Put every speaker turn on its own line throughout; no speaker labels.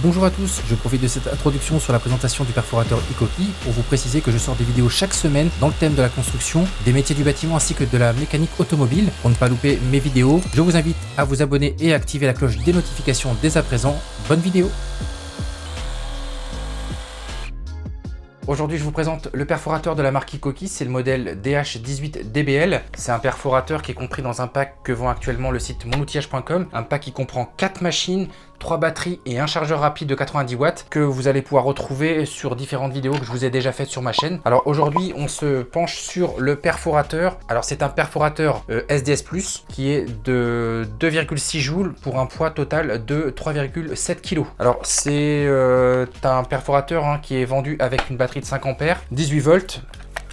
Bonjour à tous, je profite de cette introduction sur la présentation du perforateur Ikoki pour vous préciser que je sors des vidéos chaque semaine dans le thème de la construction, des métiers du bâtiment ainsi que de la mécanique automobile. Pour ne pas louper mes vidéos, je vous invite à vous abonner et à activer la cloche des notifications dès à présent. Bonne vidéo! Aujourd'hui, je vous présente le perforateur de la marque Ikoki, c'est le modèle DH18DBL. C'est un perforateur qui est compris dans un pack que vend actuellement le site monoutillage.com. Un pack qui comprend 4 machines, 3 batteries et un chargeur rapide de 90 watts que vous allez pouvoir retrouver sur différentes vidéos que je vous ai déjà faites sur ma chaîne. Alors aujourd'hui, on se penche sur le perforateur. Alors c'est un perforateur SDS+, qui est de 2,6 joules pour un poids total de 3,7 kg. Alors c'est un perforateur qui est vendu avec une batterie de 5 ampères, 18 volts.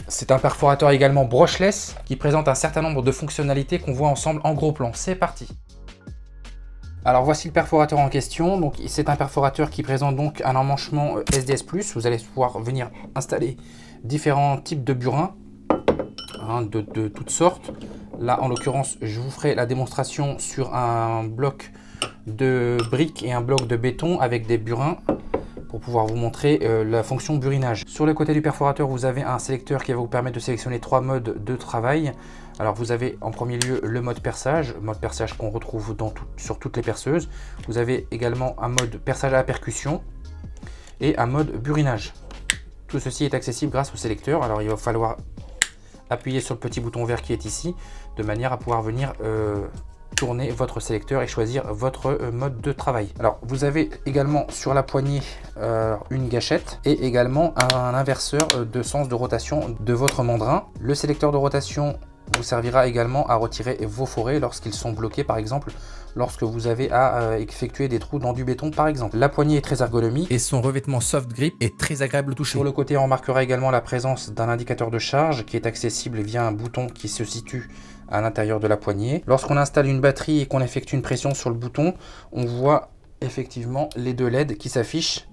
C'est un perforateur également brushless qui présente un certain nombre de fonctionnalités qu'on voit ensemble en gros plan. C'est parti! Alors voici le perforateur en question. Donc c'est un perforateur qui présente donc un emmanchement SDS+. Vous allez pouvoir venir installer différents types de burins de toutes sortes. Là en l'occurrence je vous ferai la démonstration sur un bloc de briques et un bloc de béton avec des burins pour pouvoir vous montrer la fonction burinage. Sur le côté du perforateur, vous avez un sélecteur qui va vous permettre de sélectionner 3 modes de travail. Alors vous avez en premier lieu le mode perçage qu'on retrouve sur toutes les perceuses. Vous avez également un mode perçage à percussion et un mode burinage. Tout ceci est accessible grâce au sélecteur. Alors il va falloir appuyer sur le petit bouton vert qui est ici, de manière à pouvoir venir tourner votre sélecteur et choisir votre mode de travail. Alors vous avez également sur la poignée une gâchette et également un inverseur de sens de rotation de votre mandrin. Le sélecteur de rotation vous servira également à retirer vos forêts lorsqu'ils sont bloqués, par exemple lorsque vous avez à effectuer des trous dans du béton par exemple. La poignée est très ergonomique et son revêtement soft grip est très agréable au toucher. Sur le côté, on remarquera également la présence d'un indicateur de charge qui est accessible via un bouton qui se situe à l'intérieur de la poignée. Lorsqu'on installe une batterie et qu'on effectue une pression sur le bouton, on voit effectivement les deux LED qui s'affichent,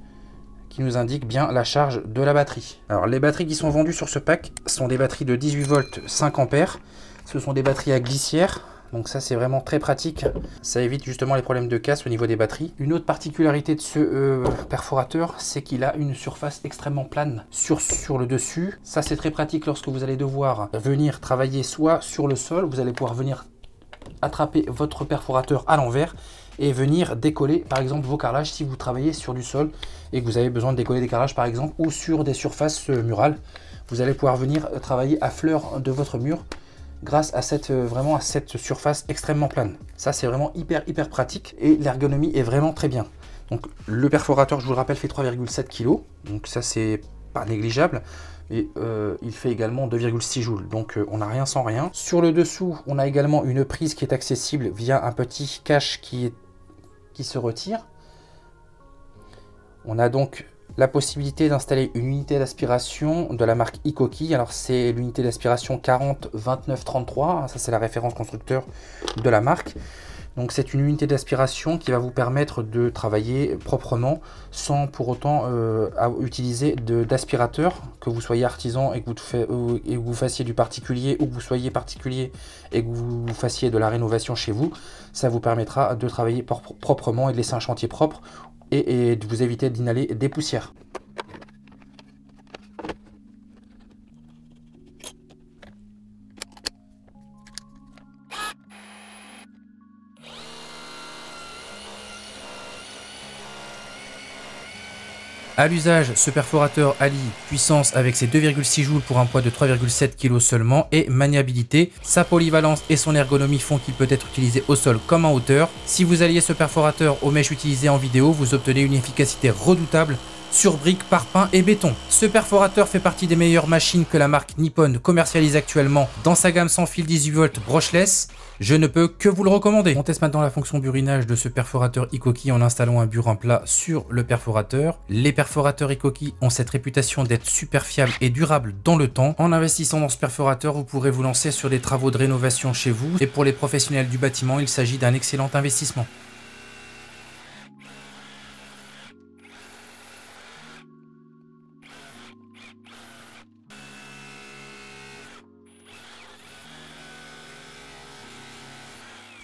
qui nous indiquent bien la charge de la batterie. Alors les batteries qui sont vendues sur ce pack sont des batteries de 18 volts 5 ampères. Ce sont des batteries à glissière. Donc ça c'est vraiment très pratique, ça évite justement les problèmes de casse au niveau des batteries. Une autre particularité de ce perforateur, c'est qu'il a une surface extrêmement plane sur le dessus. Ça c'est très pratique lorsque vous allez devoir venir travailler soit sur le sol, vous allez pouvoir venir attraper votre perforateur à l'envers et venir décoller par exemple vos carrelages si vous travaillez sur du sol et que vous avez besoin de décoller des carrelages par exemple, ou sur des surfaces murales. Vous allez pouvoir venir travailler à fleur de votre mur grâce à cette surface extrêmement plane. Ça c'est vraiment hyper pratique et l'ergonomie est vraiment très bien. Donc le perforateur, je vous le rappelle, fait 3,7 kg, donc ça c'est pas négligeable. Et il fait également 2,6 joules, donc on n'a rien sans rien. Sur le dessous, on a également une prise qui est accessible via un petit cache qui se retire. On a donc la possibilité d'installer une unité d'aspiration de la marque Ikoki. Alors c'est l'unité d'aspiration 402933, ça c'est la référence constructeur de la marque. Donc c'est une unité d'aspiration qui va vous permettre de travailler proprement sans pour autant utiliser d'aspirateur, que vous soyez artisan et que vous fassiez du particulier, ou que vous soyez particulier et que vous fassiez de la rénovation chez vous. Ça vous permettra de travailler proprement et de laisser un chantier propre et de vous éviter d'inhaler des poussières. À l'usage, ce perforateur allie puissance avec ses 2,6 joules pour un poids de 3,7 kg seulement et maniabilité. Sa polyvalence et son ergonomie font qu'il peut être utilisé au sol comme en hauteur. Si vous alliez ce perforateur aux mèches utilisées en vidéo, vous obtenez une efficacité redoutable sur briques, parpaing et béton. Ce perforateur fait partie des meilleures machines que la marque Nippon commercialise actuellement dans sa gamme sans fil 18 volts brushless. Je ne peux que vous le recommander. On teste maintenant la fonction burinage de ce perforateur Ikoki en installant un burin plat sur le perforateur. Les perforateurs Ikoki ont cette réputation d'être super fiables et durables dans le temps. En investissant dans ce perforateur, vous pourrez vous lancer sur des travaux de rénovation chez vous. Et pour les professionnels du bâtiment, il s'agit d'un excellent investissement.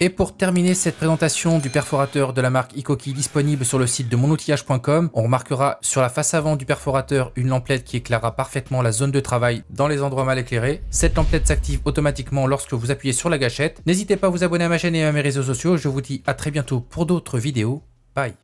Et pour terminer cette présentation du perforateur de la marque Hikoki disponible sur le site de monoutillage.com, on remarquera sur la face avant du perforateur une lamplette qui éclairera parfaitement la zone de travail dans les endroits mal éclairés. Cette lamplette s'active automatiquement lorsque vous appuyez sur la gâchette. N'hésitez pas à vous abonner à ma chaîne et à mes réseaux sociaux. Je vous dis à très bientôt pour d'autres vidéos. Bye.